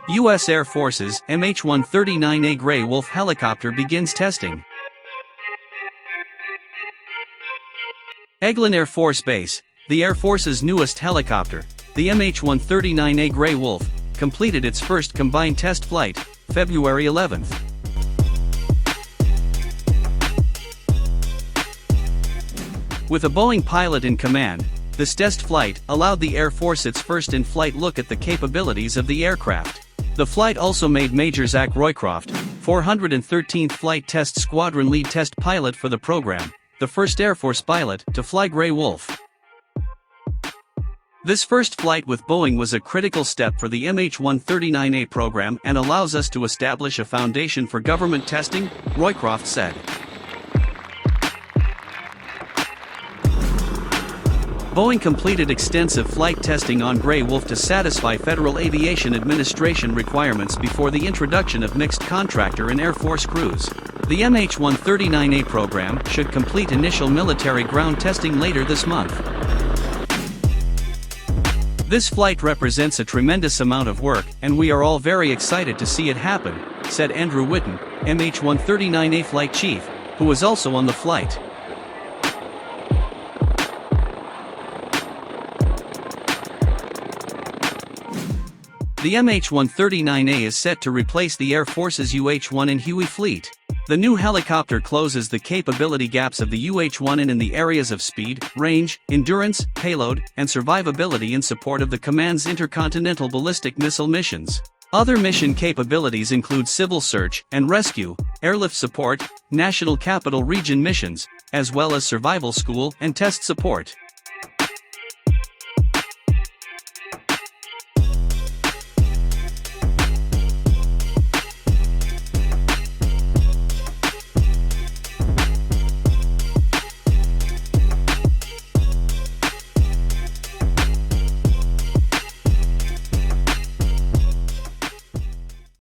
U.S. Air Force's MH-139A Grey Wolf helicopter begins testing. Eglin Air Force Base, the Air Force's newest helicopter, the MH-139A Grey Wolf, completed its first combined test flight, February 11th. With a Boeing pilot in command, this test flight allowed the Air Force its first in-flight look at the capabilities of the aircraft. The flight also made Major Zach Roycroft, 413th Flight Test Squadron lead test pilot for the program, the first Air Force pilot to fly Grey Wolf. This first flight with Boeing was a critical step for the MH-139A program and allows us to establish a foundation for government testing, Roycroft said. Boeing completed extensive flight testing on Grey Wolf to satisfy Federal Aviation Administration requirements before the introduction of mixed contractor and Air Force crews. The MH-139A program should complete initial military ground testing later this month. This flight represents a tremendous amount of work, and we are all very excited to see it happen, said Andrew Whitten, MH-139A flight chief, who was also on the flight. The MH-139A is set to replace the Air Force's UH-1 and Huey fleet. The new helicopter closes the capability gaps of the UH-1 and in the areas of speed, range, endurance, payload, and survivability in support of the command's intercontinental ballistic missile missions. Other mission capabilities include civil search and rescue, airlift support, National Capital Region missions, as well as survival school and test support.